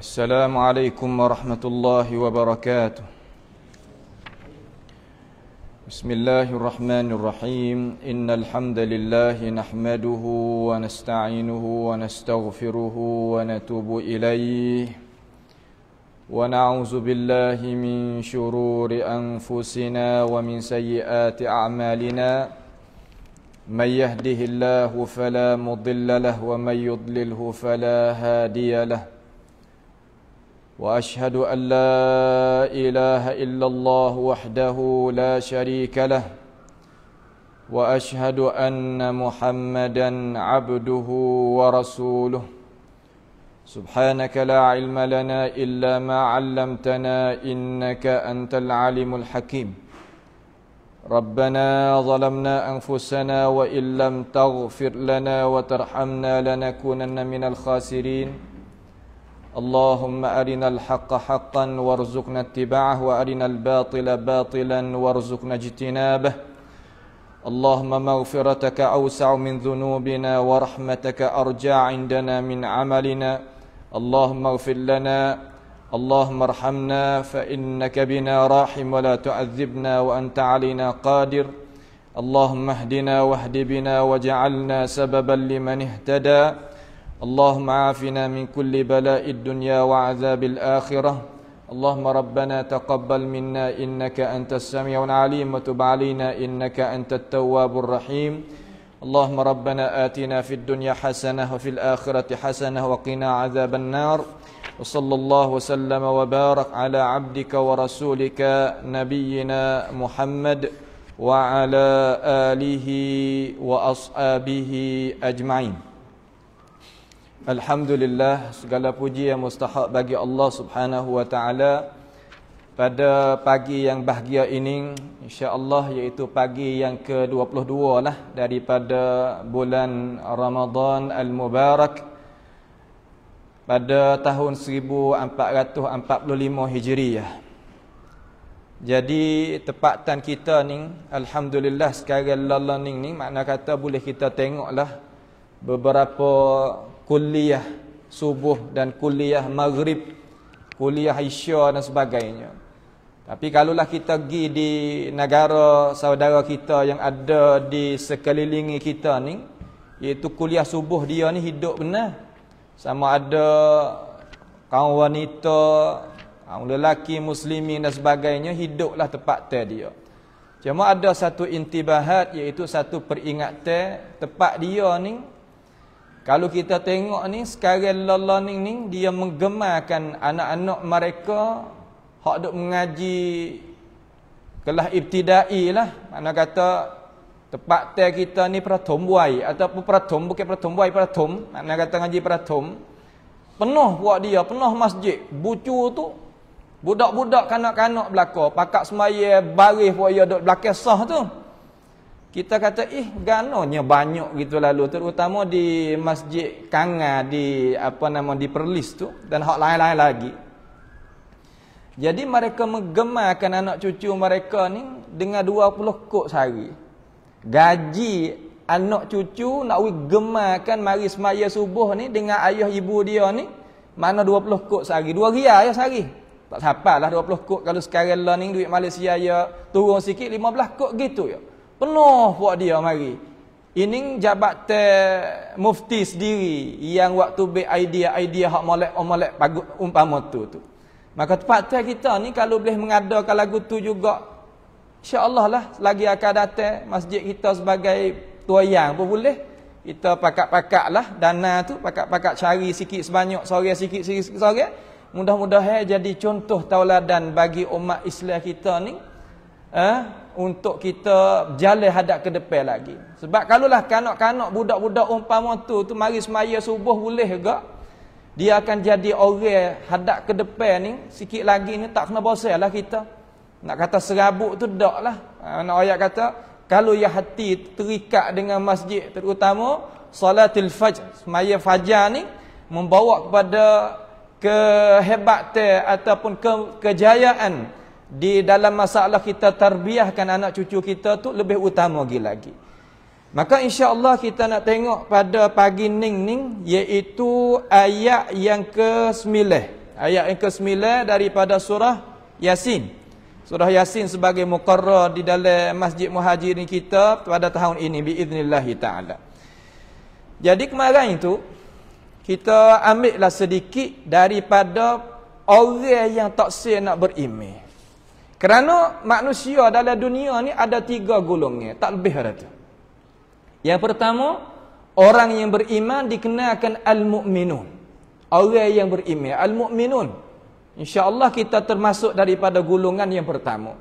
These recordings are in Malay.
السلام عليكم ورحمة الله وبركاته. بسم الله الرحمن الرحيم. إن الحمد لله نحمده ونستعينه ونستغفره ونتوب إليه ونعوذ بالله من شرور أنفسنا ومن سيئات أعمالنا. من يهده الله فلا مضل له ومن يضلله فلا هادي له. وأشهد أن لا إله إلا الله وحده لا شريك له. وأشهد أن محمدا عبده ورسوله. سبحانك لا علم لنا إلا ما علمتنا إنك أنت العليم الحكيم. ربنا ظلمنا أنفسنا وإن لم تغفر لنا وترحمنا لنكونن من الخاسرين. اللهم أرنا الحق حقا وارزقنا اتباعه وأرنا الباطل باطلا وارزقنا اجتنابه. اللهم مغفرتك أوسع من ذنوبنا ورحمتك أرجى عندنا من عملنا. اللهم اغفر لنا، اللهم ارحمنا فإنك بنا راحم ولا تعذبنا وأنت علينا قادر. اللهم اهدنا واهد بنا واجعلنا سببا لمن اهتدى. اللهم عافنا من كل بلاء الدنيا وعذاب الآخرة. اللهم ربنا تقبل منا إنك أنت السميع العليم وتب علينا إنك أنت التواب الرحيم. اللهم ربنا آتنا في الدنيا حسنة وفي الآخرة حسنة وقنا عذاب النار. وصلى الله وسلم وبارك على عبدك ورسولك نبينا محمد وعلى آله وأصحابه أجمعين. Alhamdulillah, segala puji yang mustahak bagi Allah Subhanahu wa taala. Pada pagi yang bahagia ini, insya-Allah, iaitu pagi yang ke-22 lah daripada bulan Ramadan Al-Mubarak pada tahun 1445 Hijriah. Jadi tepatan kita ni, alhamdulillah sekarang ni makna kata boleh kita tengoklah beberapa kuliah subuh dan kuliah maghrib, kuliah isya dan sebagainya. Tapi kalaulah kita pergi di negara saudara kita yang ada di sekelilingi kita ni, iaitu kuliah subuh dia ni hidup benar. Sama ada kaum wanita, kaum lelaki muslimin dan sebagainya, hiduplah tepat dia. Cuma ada satu intibahat, iaitu satu peringatan tepat dia ni. Kalau kita tengok ni sekarang learning ni, dia menggemarkan anak-anak mereka hak duk mengaji kelas ibtidai lah. Mana kata tepat kita ni prathom buai ataupun prathom, bukan prathom buai, prathom. Mana kata ngaji prathom. Penuh buat dia, penuh masjid. Bucu tu budak-budak kanak-kanak belaka, pakak semaya baris buat dia duk belakang sah tu. Kita kata ganonya banyak gitu lalu, terutama di Masjid Kanga di di Perlis tu dan hak lain-lain lagi. Jadi mereka menggemarkan anak cucu mereka ni dengan 20 kok sehari. Gaji anak cucu nak gemarkan mari semaya subuh ni dengan ayah ibu dia ni, mana 20 kok sehari, 2 riyal ya sehari. Tak sapalah 20 kok, kalau sekarang lah ni duit Malaysia ya turun sikit 15 kok gitu ya. Penuh buat dia mari. Ini jabatan mufti sendiri yang waktu be idea hak molek umpama tu. Maka tepat kita ni kalau boleh mengadakan lagu tu juga, insya-Allah lah lagi akan datang masjid kita sebagai tuayang pun boleh. Kita pakak-pakak lah dana tu, pakak-pakak cari sikit sebanyak, sore sikit sore. Mudah-mudahan jadi contoh tauladan bagi umat Islam kita ni. Untuk kita berjalan hadap ke depan lagi. Sebab kalaulah kanak-kanak budak-budak umpama tu mari semaya subuh boleh juga, dia akan jadi orang hadap ke depan ni, sikit lagi ni tak kena bosan lah kita. Nak kata serabut tu tak lah. Nak ayat kata, kalau ya hati terikat dengan masjid, terutama salatul fajr, semaya fajar ni, membawa kepada kehebatan ataupun kejayaan di dalam masalah kita tarbiyahkan anak cucu kita tu lebih utama lagi. Maka insya-Allah kita nak tengok pada pagi ning iaitu ayat yang ke-9 Ayat yang ke-9 daripada surah Yasin. Surah Yasin sebagai muqarrar di dalam Masjid Muhajirin kita pada tahun ini biiznillah taala. Jadi kemarin itu kita ambillah sedikit daripada orang yang tak sel nak beriman. Kerana manusia dalam dunia ni ada 3 golongan, tak lebih ada tu. Yang pertama, orang yang beriman dikenalkan al-mu'minun. Orang yang beriman, al-mu'minun. InsyaAllah kita termasuk daripada golongan yang pertama.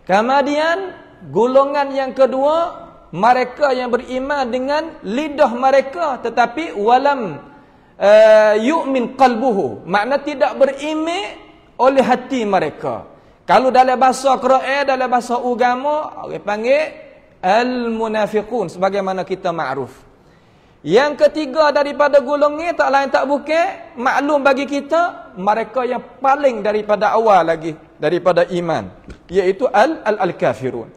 Kemudian golongan yang kedua, mereka yang beriman dengan lidah mereka tetapi walam yu'min qalbuhu, makna tidak beriman oleh hati mereka. Kalau dalam bahasa Quran, dalam bahasa agama, orang panggil al-munafiqun sebagaimana kita makruf. Yang ketiga daripada golongan tak lain tak bukan, maklum bagi kita, mereka yang paling daripada awal lagi daripada iman, iaitu al-kafirun.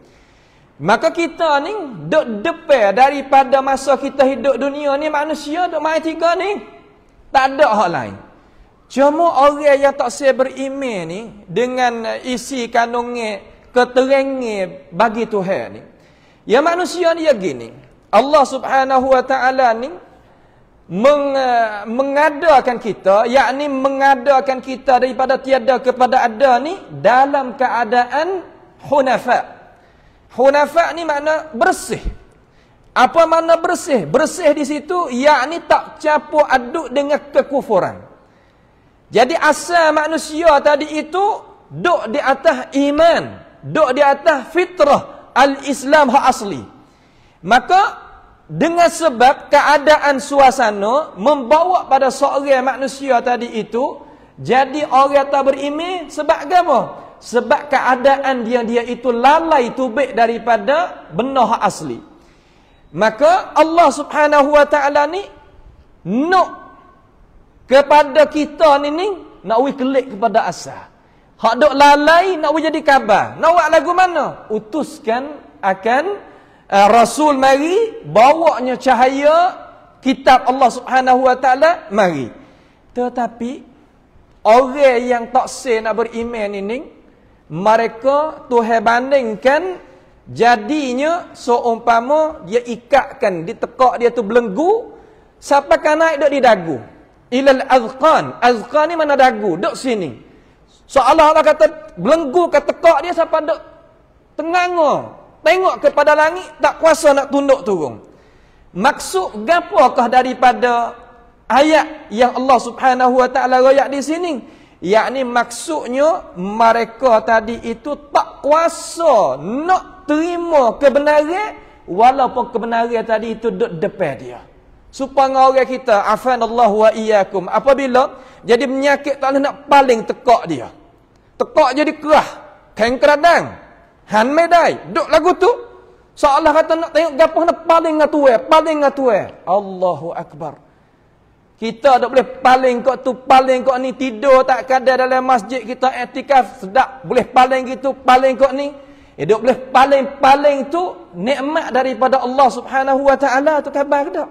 Maka kita ni duk depan daripada masa kita hidup dunia ni, manusia duk main 3 ni. Tak ada hal lain. Cuma orang yang tak saya beriman ni dengan isi kandungnya keterangan bagi Tuhan ni. Ya manusia ni ya gini. Allah Subhanahu wa taala ni mengadakan kita, yakni mengadakan kita daripada tiada kepada ada ni dalam keadaan hunafa. Hunafa ni makna bersih. Apa makna bersih? Bersih di situ yakni tak campur aduk dengan kekufuran. Jadi asal manusia tadi itu duk di atas iman, duk di atas fitrah al-Islam hak asli. Maka dengan sebab keadaan suasana membawa pada seorang manusia tadi itu jadi orang tak beriman sebab apa? Sebab keadaan dia itu lalai tubik daripada benar hak asli. Maka Allah Subhanahu wa taala ni nak kepada kita ni nak kelik kepada asal. Hak dok lalai nak jadi khabar. Nak buat lagu mana? Utuskan akan Rasul mari, bawanya cahaya kitab Allah Subhanahu wa taala mari. Tetapi orang yang tak sah nak beriman ini, mereka Tuhan bandingkan jadinya seumpama dia ikatkan, ditekak dia tu belenggu sampai kan naik dok di dagu. Ilal azqan. Azqan ni mana dagu, dok sini. Seolah-olah kata belenggu ke tekak dia sampai dok tenganga. Tengok kepada langit, tak kuasa nak tunduk turun. Maksud gapakah daripada ayat yang Allah Subhanahu wa taala royak di sini? Yakni maksudnya mereka tadi itu tak kuasa nak terima kebenaran walaupun kebenaran tadi itu duduk depan dia. Supaya orang kita afanallahu wa iyyakum apabila jadi penyakit tak boleh nak paling tekak dia. Tekak jadi kerah, kengkeradang. Han medai, duk lagu tu. Seolah kata nak tengok gapah nak paling ngatuai. Allahu Akbar. Kita tak boleh paling kok tu, paling kok ni, tidur tak kadar dalam masjid kita iktikaf sedap, boleh paling gitu, paling kok ni. Duk boleh paling tu nikmat daripada Allah Subhanahu wa taala tu khabar dak.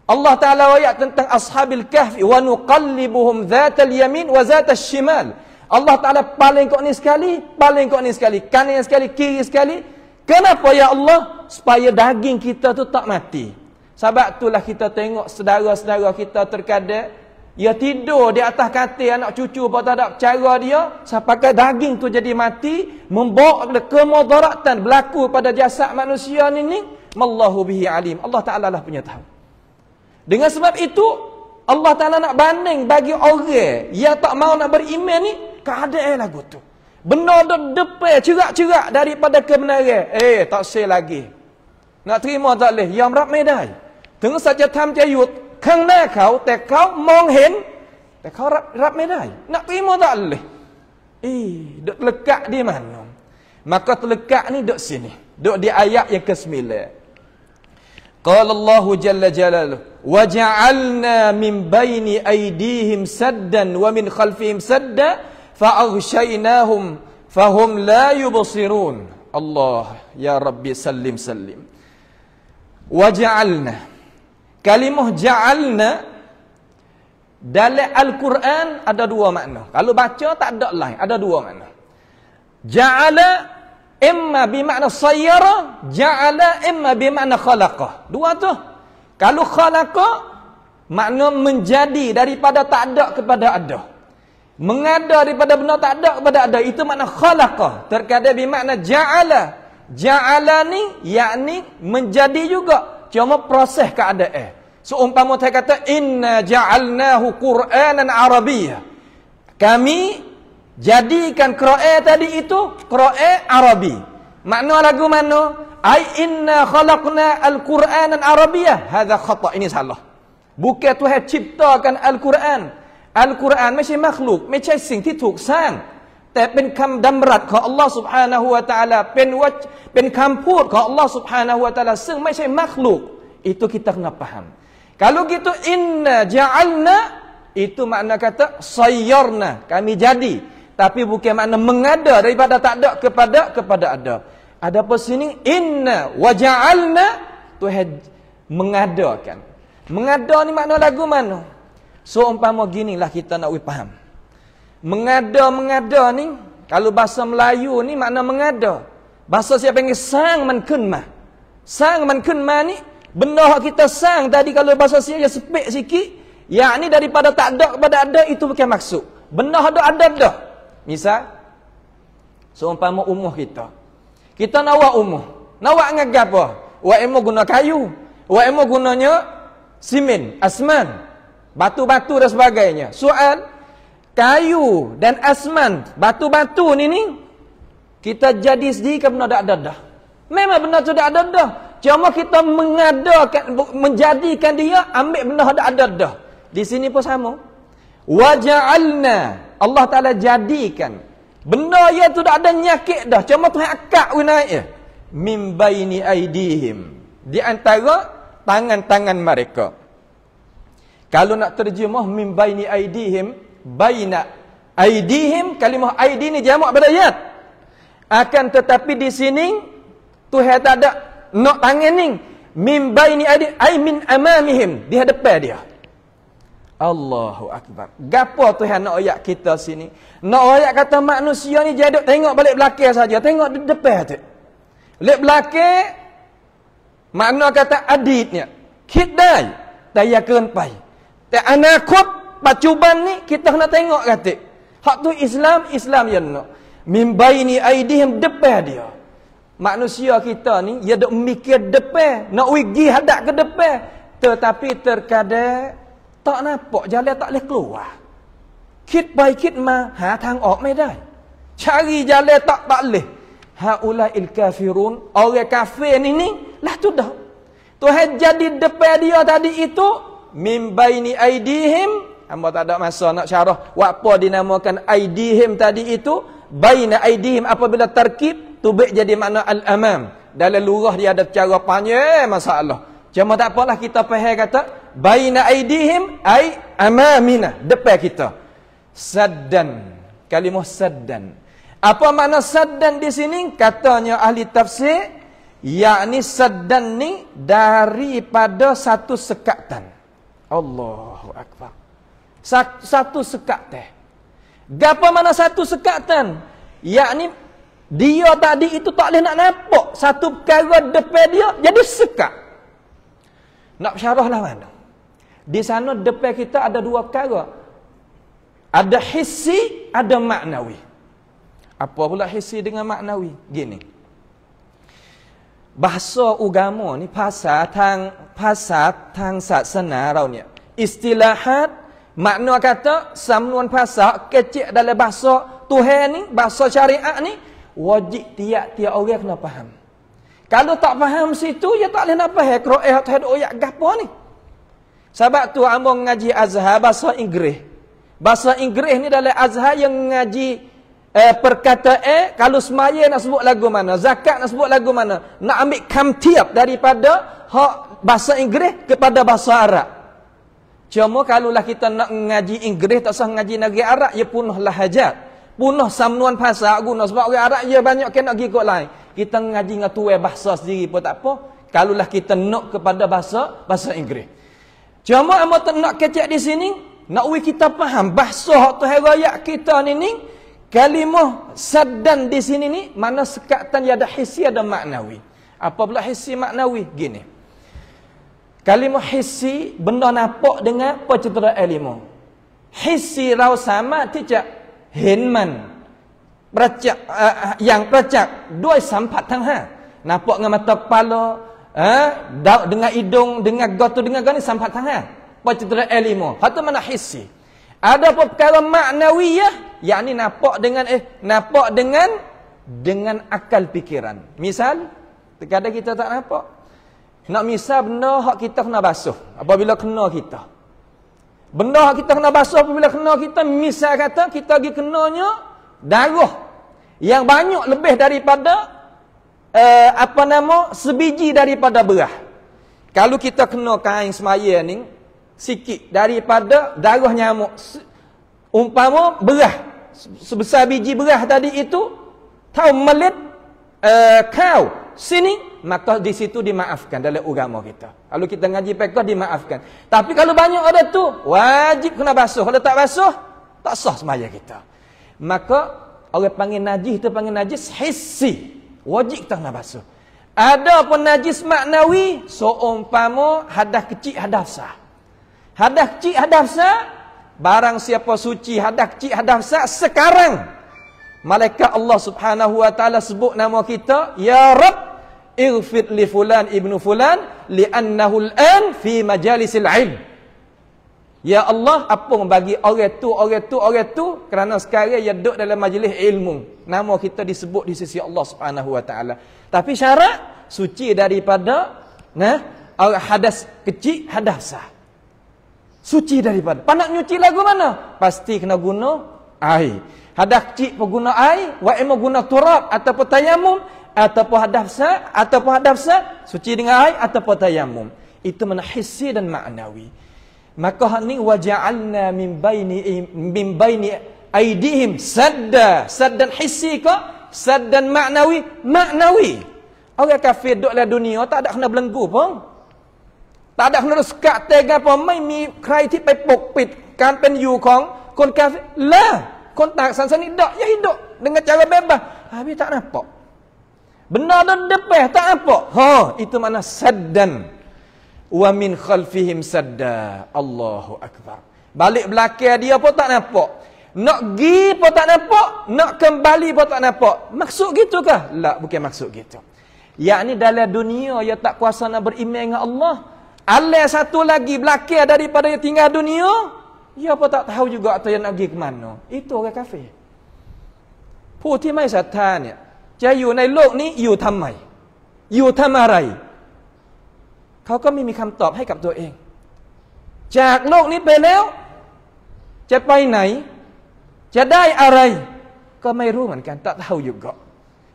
Allah Taala ayat tentang ashabil kahfi wa nuqallibuhum zatal yamin wa zatal shimal. Allah Ta'ala paling kau ni sekali, paling kau ni sekali, kanan sekali, kiri sekali. Kenapa ya Allah? Supaya daging kita tu tak mati. Sebab itulah kita tengok saudara-saudara kita terkadang dia tidur di atas katil anak cucu apa tak ada cara dia sampai daging tu jadi mati, membawa kemudaratan berlaku pada jasad manusia ni. Mallahu bihi alim. Allah Ta'ala lah punya tahu. Dengan sebab itu Allah Ta'ala nak banding bagi orang yang tak mau nak beriman ni keadaan lagu tu. Benar duk depan cerak-cerak daripada kebenaran. Tak say lagi. Nak terima tak boleh. Yangรับไม่ได้ ถึงสัจธรรมจะอยู่ข้างหน้าเขาแต่เขามองเห็นแต่เขารับไม่ได้ Nak terima tak boleh. Duk lekat di mana? Maka terlekat ni duk sini. Duk di ayat yang ke-9. Qala Allah jalla jalaluhu wa ja'alna min baini aydihim saddan wa min khalfihim sadda fa'aghshaynahum fahum la yubsirun. Allah ya Rabbi sallim sallim. Wa ja'alna, kalimah ja'alna Dalam Al-Quran ada dua makna. Kalau baca tak ada lain, ada dua makna. Ja'ala imma bimakna sayyara, ja'ala imma bimakna khalaqa. Dua tu. Kalau khalaqa makna menjadi daripada tak ada kepada ada. Mengada daripada benda tak ada kepada ada, itu makna khalaqa. Terkadang bimakna ja'ala. Ja'ala ni yakni menjadi juga, cuma proses keadaan. Seumpama saya kata inna ja'alnahu Qur'anan Arabiyyah. Kami jadikan Qur'an tadi itu Qur'an Arabi. Makna lagu mana? Ai inna khalaqna al-Qur'anan Arabiyyah. Hadza khata', ini salah. Bukan Tuhan ciptakan Al-Quran. Al-Quran ไม่ใช่makhluk ไม่ใช่สิ่งที่ถูกสร้างแต่เป็นคำดำรัสของ Allah Subhanahu wa taala เป็นคำพูดของ Allah Subhanahu wa taala ซึ่งไม่ใช่ makhluk. Itu kita kena faham. Kalau gitu inna ja'alna itu makna kata sayyarna, kami jadi, tapi bukan makna mengada daripada tak ada kepada ada. Ada apa sini inna wa ja'alna, Tuhan mengadakan. Mengada ni makna lagu mana? So umpama ginilah kita nak faham. Mengada ni kalau bahasa Melayu ni makna mengada. Bahasa siapa panggil sang man kunma. Sang man kunma ni benda kita sang tadi, kalau bahasa saya sepek sikit, yakni daripada tak ada kepada ada, itu bukan maksud. Benda ada. Misal, seumpama umuh kita. Kita nawak umuh. Nawak ngagap apa? Wa emo guna kayu. Wa emo gunanya simen, asman, batu-batu dan sebagainya. Soal, kayu dan asman, batu-batu ni kita jadi sendiri ke benda tak ada. Memang benda tu tak ada. Cuma kita mengadakan, menjadikan dia, ambil benda ada. Di sini pun sama. Waja'alna, Allah Ta'ala jadikan. Benda yang tu tak ada nyakit dah. Cuma Tuhan akak naik je. Min baini aidihim. Di antara tangan-tangan mereka. Kalau nak terjemah min baini aidihim, baina aidihim, kalimah aidi ni jamak pada yad. Akan tetapi di sini Tuhan tak ada nak tangan ni, min baini aidi ai min amamihim, di hadapan dia. Allahu akbar. Gapo Tuhan nak ayat kita sini? Nak ayat kata manusia ni jadi tengok balik belakang saja, tengok di depan tu. Lek belakang makna kata aditnya. Kidai daya kenpai. Te anakut pacuban ni kita nak tengok kata. Hak tu Islam yang nak. Min baini aidihim, depan dia. Manusia kita ni, dia duk mikir depan, nak pergi hadap ke depan. Tetapi terkadang tak nampak jalan, tak boleh keluar. Kit by kit ma,ทางออกไม่ได้. Cari jalan tak boleh. Haula'il kafirun, orang kafir ni lah tu dah. Tuhan jadi depan dia tadi itu, min baini aidihim, hamba tak ada masa nak syarah apa dinamakan aidihim tadi itu. Baina aidihim apabila tarkib tubik jadi makna al-amam. Dalam lurah dia ada cara panjang masalah. Cuma tak apalah, kita faham kata baina aidihim ai amamina, depan kita. Saddan, kalimah saddan. Apa makna saddan di sini? Katanya ahli tafsir, yakni saddan ni daripada satu sekatan. Allahu akbar. Satu sekatan. Gapa mana satu sekatan? Yakni dia tadi itu tak boleh nak nampak satu perkara depan dia, jadi sekat. Nak syarahlah mana? Di sana depan kita ada dua perkara. Ada hissi, ada maknawi. Apa pula hissi dengan maknawi? Gini. Bahasa agama ni, pasal tang saksana rau ni. Istilahat, makna kata samnuan bahasa kecil dalam bahasa Tuhan ni, bahasa syariat ni, wajib tiap-tiap orang kena faham. Kalau tak faham situ, dia tak boleh nak faham Quran Tuhan ayat gapo ni. Sebab tu hamba ngaji Azhar bahasa Inggeris. Bahasa Inggeris ni dalam Azhar yang ngaji perkataan, kalau semaya nak sebut lagu mana, zakat nak sebut lagu mana, nak ambil kamtiap daripada hak bahasa Inggeris kepada bahasa Arab. Cuma kalaulah kita nak ngaji Inggeris, tak usah ngaji negeri Arab, ia punuh lahajat, punuh samnuan bahasa guna. Sebab orang Arab ia banyak kena pergi kot lain. Kita ngaji dengan tuai bahasa sendiri pun tak apa, kalaulah kita nak kepada bahasa Inggeris. Cuma amat nak kecek di sini, kita faham bahasa hak Tuhan raya kita ni kalimah saddan di sini ni mana sekatan ada hissi ada maknawi. Apa pula hissi maknawi? Gini. Kalimah hissi benda nampak dengan pencerahan ilmu. Hissi rau sama tidak henman. Yang percak dua sampat tang ha. Nampak dengan mata kepala, dengan hidung, dengan gotu, dengan gani sampat tang ha. Pencerahan ilmu. Hatu mana hissi. Ada perkara maknawiyah, yakni nampak dengan akal pikiran. Misal, terkadang kita tak nampak. Nak misal benda hak kita kena basuh apabila kena kita. Benda hak kita kena basuh apabila kena kita, misal kata kita pergi kenanya darah yang banyak lebih daripada sebiji daripada berah. Kalau kita kena kain semaya ni sikit daripada darah nyamuk, umpama berah sebesar biji berah tadi itu tahu melit kau sini, maka di situ dimaafkan dalam agama kita. Kalau kita ngaji fiqh dimaafkan. Tapi kalau banyak ada tu wajib kena basuh. Kalau tak basuh tak sah sembahyang kita. Maka orang panggil najis itu panggil najis hissi. Wajib kita kena basuh. Ada pun najis maknawi, seumpama hadas kecil hadas besar. Hadas kecil hadas besar, barang siapa suci hadas kecil hadas besar sekarang, malaikat Allah Subhanahu wa taala sebut nama kita, ya Rabb ighfir li fulan ibnu fulan li'annahu al-an fi majalisil ilm. Ya Allah, apa bagi orang tu kerana sekarang ia duduk dalam majlis ilmu. Nama kita disebut di sisi Allah Subhanahu wa taala. Tapi syarat suci daripada hadas kecil, hadas besar. Suci daripada. Nak nyuci lagu mana? Pasti kena guna air. Hadas kecil pun guna air, wa imma guna turab ataupun tayamum, ataupun hadas besar suci dengan air ataupun tayamum. Itu mana hissi dan maknawi. Maka hak ni waja'alna min baini aidihim saddan hissi ka saddan maknawi. Orang kafir duduk dalam dunia tak ada kena belenggu pun. Tak ada kena sekat tega pun mai miใคร ที่ ไปปกปิดการเป็นอยู่ของคนกาเฟรละคนต่างศาสนาdak ya hidup dengan cara bebas. Habis tak nampak. Benar dan depan tak nampak. Itu makna saddan. Wa min khalfihim sadda. Allahu akbar. Balik belakang dia pun tak nampak. Nak pergi pun tak nampak, nak kembali pun tak nampak. Maksud gitu kah? La, bukan maksud gitu. Yakni dalam dunia ia tak kuasa nak beriman dengan Allah. Alih satu lagi belakang daripada dia tinggal dunia, ia pun tak tahu juga atau yang nak pergi ke mana. Itu orang kafir. ผู้ที่ไม่ศรัทธาเนี่ยจะอยู่ในโลกนี้อยู่ทำไมอยู่ทำอะไรเขาก็ไม่มีคำตอบให้กับตัวเองจากโลกนี้ไปแล้วจะไปไหนจะได้อะไรก็ไม่รู้เหมือนกันtak tahu juga.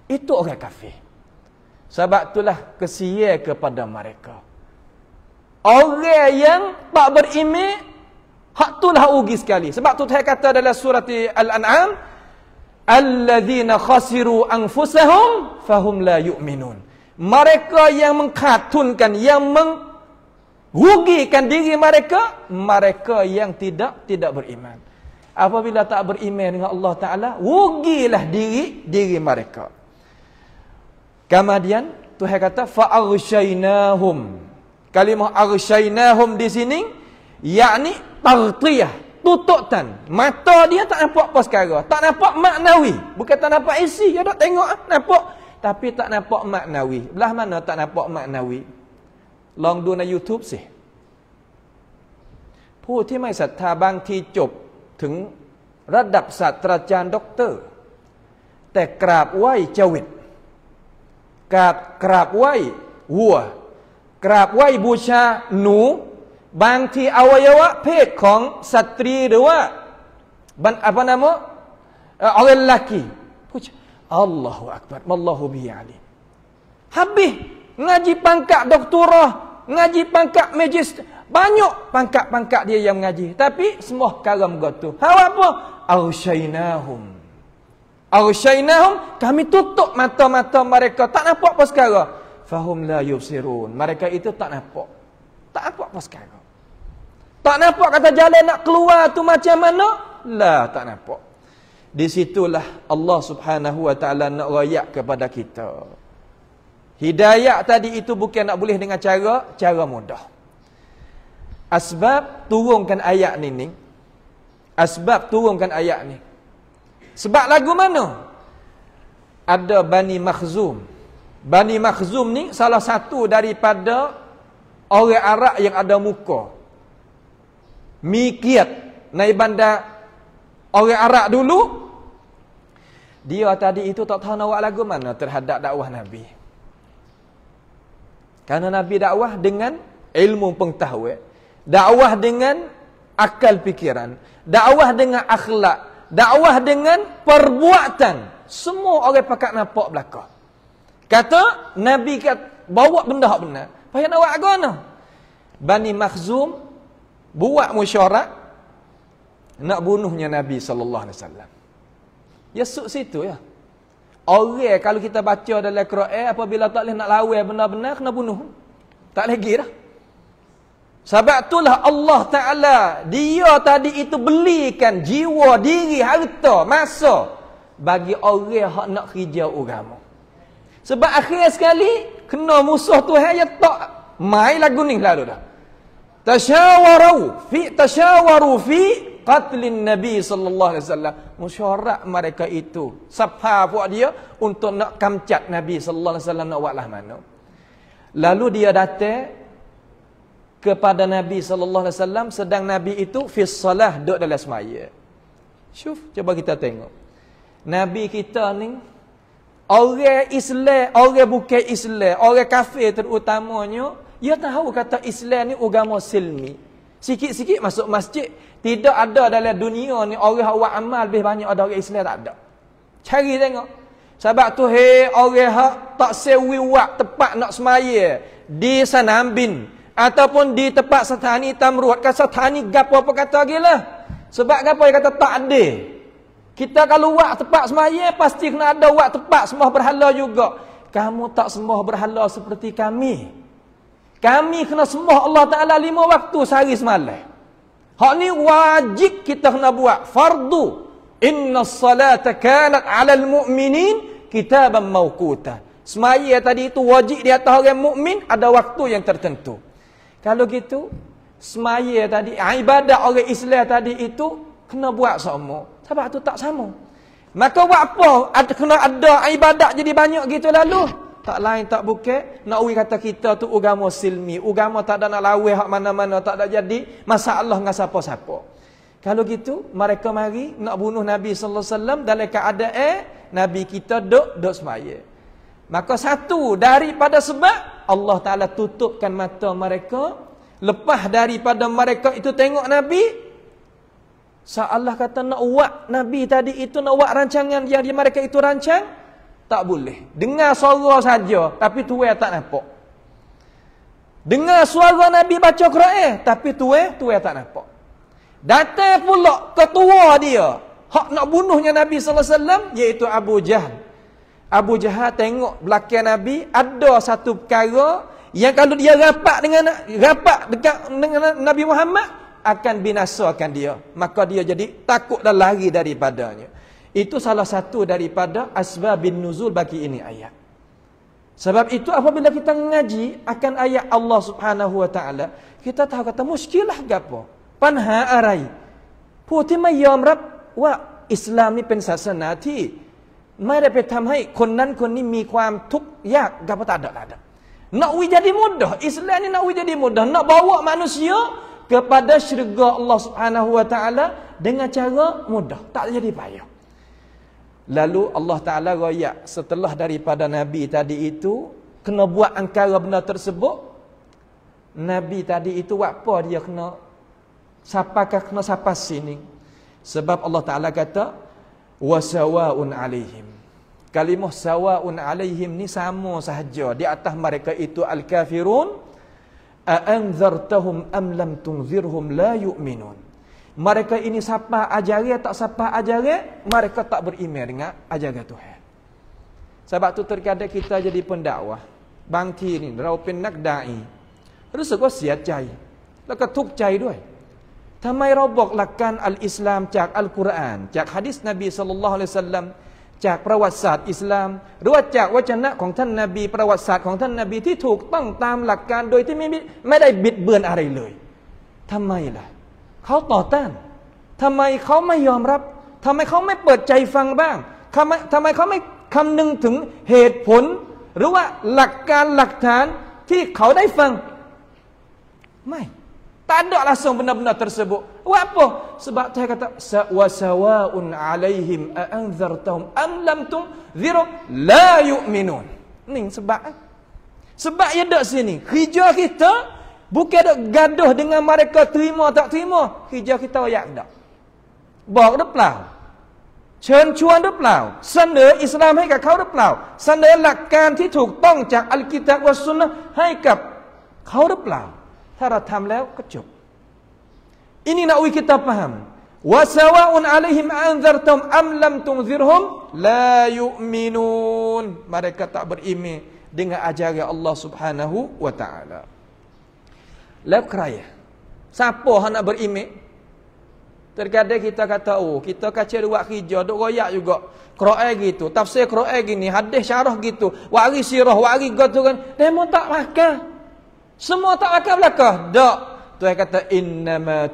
Itu orang kafir. Sebab itulah kesian kepada mereka. Orang yang tak beriman, hak itulah rugi sekali. Sebab tu Tuhan kata dalam surah Al-An'am, alladzina khasiru anfusahum fahum la yu'minun. Mereka yang mengkhatunkan, yang merugikan diri mereka, mereka yang tidak beriman. Apabila tak beriman dengan Allah Ta'ala, rugilah diri mereka. Kemudian Tuhan kata fa'aghshaynahum. Kalimah aghshaynahum di sini yakni taghtiyah, tutupan. Mata dia tak nampak apa sekarang, tak nampak maknawi. Bukan tak nampak isi, dia tak tengok nampak, tapi tak nampak maknawi. Belah mana tak nampak maknawi? Lองดูใน YouTube สิผู้ที่ไม่ศรัทธาบางทีจบถึงระดับศาสตราจารย์ด็อกเตอร์แต่กราบไหว้จวิตกราบไหว้วัวกราบไหว้บูชาหนูบางทีอวัยวะเพศของสตรีหรือว่าapa nama orang lelaki Allahu akbar wallahu bihi alim. Habis ngaji pangkat doktorah, ngaji pangkat magister, banyak pangkat-pangkat dia yang mengaji, tapi semua karam gotu. Hawa apa? Aghshaynahum, kami tutup mata-mata mereka, tak nampak apa sekarang. Fahum la yubsirun, mereka itu tak nampak apa sekarang. Tak nampak kata jalan nak keluar tu macam mana? Lah, tak nampak. Di situlah Allah Subhanahu wa taala nak royak kepada kita. Hidayah tadi itu bukan nak boleh dengan cara mudah. Asbab turunkan ayat ni. Asbab turunkan ayat ni. Sebab lagu mana? Ada Bani Makhzum. Bani Makhzum ni salah satu daripada orang Arab yang ada muka. Mikiat naik bandar orang Arab dulu. Dia tadi itu tak tahu nak buat lagu mana terhadap dakwah Nabi. Karena Nabi dakwah dengan ilmu pengetahuan, dakwah dengan akal fikiran, dakwah dengan akhlak, dakwah dengan perbuatan. Semua orang pakat nampak belakang. Kata Nabi bawa benda hak benar. Payah nak buat agama. Bani Makhzum buat mesyuarat nak bunuhnya Nabi sallallahu alaihi wasallam. Ya situ ya. Orang kalau kita baca dalam Quran apabila tak boleh nak lawan benar-benar kena bunuh. Tak lagi dah. Sebab itulah Allah Taala dia tadi itu belikan jiwa, diri, harta, masa bagi orang hak nak kerja agama. Sebab akhir sekali kena musuh Tuhan ya tak mai lagu ni lalu dah. Tasyawaru fi qatlin Nabi sallallahu alaihi wasallam. Musyawarah mereka itu siapa buat dia untuk nak kamcat Nabi sallallahu alaihi wasallam nak buatlah mana. Lalu dia datang kepada Nabi sallallahu alaihi wasallam sedang Nabi itu fi salah duduk dalam semaya. Syuf, cuba kita tengok. Nabi kita ni orang Islam, orang bukan Islam, orang kafir terutamanya, dia tahu kata Islam ni agama silmi. Sikit-sikit masuk masjid. Tidak ada dalam dunia ni orang yang buat amal lebih banyak ada orang Islam, tak ada. Cari tengok. Sebab tu orang yang tak sewi wak tepat nak semaya di Sanambin ataupun di tempat Satani Tamruat, ke Satani gapo apa kata gilah. Sebab gapo dia kata tak ada. Kita kalau wak tempat semaya pasti kena ada wak tempat sembah berhala juga. Kamu tak sembah berhala seperti kami. Kami kena sembah Allah Ta'ala 5 waktu sehari semalam. Hak ni wajib kita kena buat. Fardu. Inna salata kanat 'alal mu'minin kitaban mawquta. Semaya tadi itu wajib di atas orang mukmin, ada waktu yang tertentu. Kalau gitu, semaya tadi, ibadat orang Islam tadi itu kena buat sama. Sebab tu tak sama. Maka buat apa? Kena ada ibadat jadi banyak gitu lalu. Tak lain tak bukan nak kata kita tu agama silmi, agama tak ada nak lawan hak mana-mana, tak ada jadi masalah dengan siapa-siapa. Kalau gitu mereka mari nak bunuh Nabi sallallahu alaihi wasallam dalam keadaan Nabi kita duk semaya. Maka satu daripada sebab Allah Taala tutupkan mata mereka, lepas daripada mereka itu tengok Nabi, Allah kata nak buat Nabi tadi itu nak buat rancangan yang mereka itu rancang, tak boleh. Dengar suara saja, tapi tuan tak nampak. Dengar suara Nabi baca Quran, tapi tuan tak nampak. Datang pula ketua dia, hak nak bunuhnya Nabi sallallahu alaihi wasallam, iaitu Abu Jahal. Abu Jahal tengok belakang Nabi ada satu perkara yang kalau dia rapat dekat dengan Nabi Muhammad akan binasakan dia. Maka dia jadi takut dan lari daripadanya. Itu salah satu daripada asbabin nuzul bagi ini ayat. Sebab itu apabila kita mengaji akan ayat Allah Subhanahu wa taala, kita tahu kata muskilah gapo? Panha arai. Putiไม่ยอมรับว่าอิสลามนี่เป็นศาสนาที่ไม่ได้ไปทำให้คนนั้นคนนี้มีความทุกข์ยากgapo tak ada. Nak jadi mudah. Islam ni nak jadi mudah. Nak bawa manusia kepada syurga Allah Subhanahu wa taala dengan cara mudah. Tak jadi payah. Lalu Allah Ta'ala royak setelah daripada Nabi tadi itu kena buat angkara benda tersebut. Nabi tadi itu apa dia kena sapakah kena sapa sini. Sebab Allah Ta'ala kata wasawa'un alaihim. Kalimah sawa'un alaihim ni sama sahaja di atas mereka itu al-kafirun. A'anzartahum am lam tunzirhum la yu'minun. Mereka ini siapa ajaran tak siapa ajaran, mereka tak beriman dengan ajaran Tuhan. Sebab tu terkadang kita jadi pendakwah. Bangki ni, เราเป็นนักดาอีรู้สึกว่าเสียใจแล้วก็ทุกข์ใจด้วย ทำไมเราบอกหลักการอัลอิสลามจากอัลกุรอานจากหะดีษนบีศ็อลลัลลอฮุอะลัยฮิวะซัลลัมจากประวัติศาสตร์อิสลามหรือว่าจากวจนะของท่านนบีประวัติศาสตร์ของท่านนบีที่ถูกต้องตามหลักการโดยที่ไม่ได้บิดเบือนอะไรเลยทำไมล่ะเขาต่อต้านทำไมเขาไม่ยอมรับทำไมเขาไม่เปิดใจฟังบ้างทำไมเขาไม่คำนึงถึงเหตุผลหรือว่าหลักการหลักฐานที่เขาได้ฟังไม่tak ada langsung benda-benda tersebut. Apa? Sebab Tuhan kata wa sawa'un 'alaihim a anzartahum am lam tunzirum la yu'minun. Ni sebab ia dak sini. Kerja kita bukan dak gaduh dengan mereka terima tak terima. Kerja kita royak dak. บอกหรือเปล่าเชิญชวนหรือเปล่าเสนออิสลามให้กับเขาหรือเปล่าเสนอหลักการที่ถูกต้องจากอัลกิตาบวัสซุนนะห์ให้กับเขาหรือเปล่าถ้าเราทำแล้วก็จบini nak kita faham wa sawa'un 'alaihim anzartum am lam tunzirhum la yu'minun mereka tak beriman dengan ajaran Allah Subhanahu wa taala แล้วใครsiapa yang nak beriman terkadang kita kata kita kacau buat kerja duk royak juga Quran gitu tafsir Quran gini hadis syarah gitu wari sirah wari gitu kan demo tak makan semua tak makan belakang dak Tuhan kata innama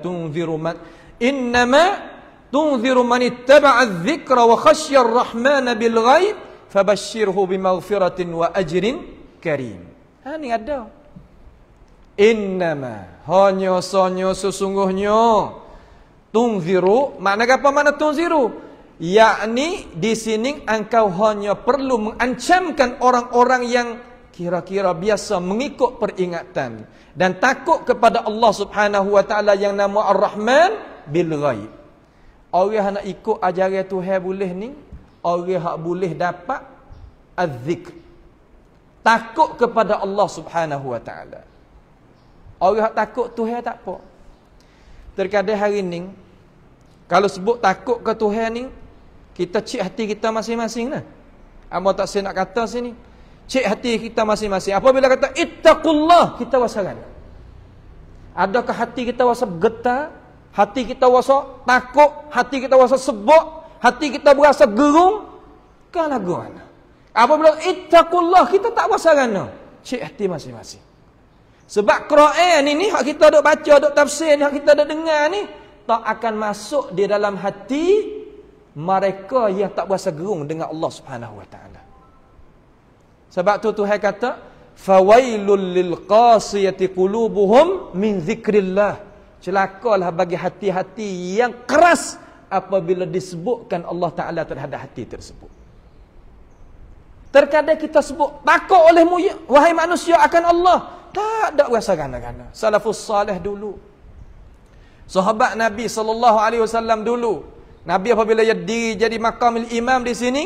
tunziru man ittaba'a adh-dhikra wa khashya ar-rahmana bil ghaib fabashshirhu bimaghfiratin wa ajrin karim. Ni ada. Innama hanya sesungguhnya tunziru makna apa makna tunziru? Yakni di sini engkau hanya perlu mengancamkan orang-orang yang kira-kira biasa mengikut peringatan dan takut kepada Allah Subhanahu wa taala yang nama Ar-Rahman bil ghaib. Orang nak ikut ajaran Tuhan boleh ni, orang hak boleh dapat az-zikr. Takut kepada Allah Subhanahu wa taala. Orang hak takut Tuhan tak apa. Terkadang hari ni kalau sebut takut ke Tuhan ni, kita cek hati kita masing-masing nah. Amo tak saya nak kata sini. Cek hati kita masing-masing. Apabila kata ittaqullah, kita wasakan. Adakah hati kita wasa getar? Hati kita wasa takut? Hati kita wasa sebok? Hati kita berasa gerung? Kan lagu mana? Apabila ittaqullah, kita tak wasakan. Cek hati masing-masing. Sebab Quran ini hak kita duk baca, duk tafsir ni, hak kita duk dengar ni, tak akan masuk di dalam hati mereka yang tak berasa gerung dengan Allah Subhanahu wa taala. Sebab tu Tuhan kata fawailul lil qasiyati qulubuhum min zikrillah. Celakalah bagi hati-hati yang keras apabila disebutkan Allah Taala terhadap hati tersebut. Terkadang kita sebut takut olehmu wahai manusia akan Allah. Tak ada rasa gana-gana. Salafus salih dulu. Sahabat Nabi sallallahu alaihi wasallam dulu. Nabi apabila diri jadi maqamil imam di sini,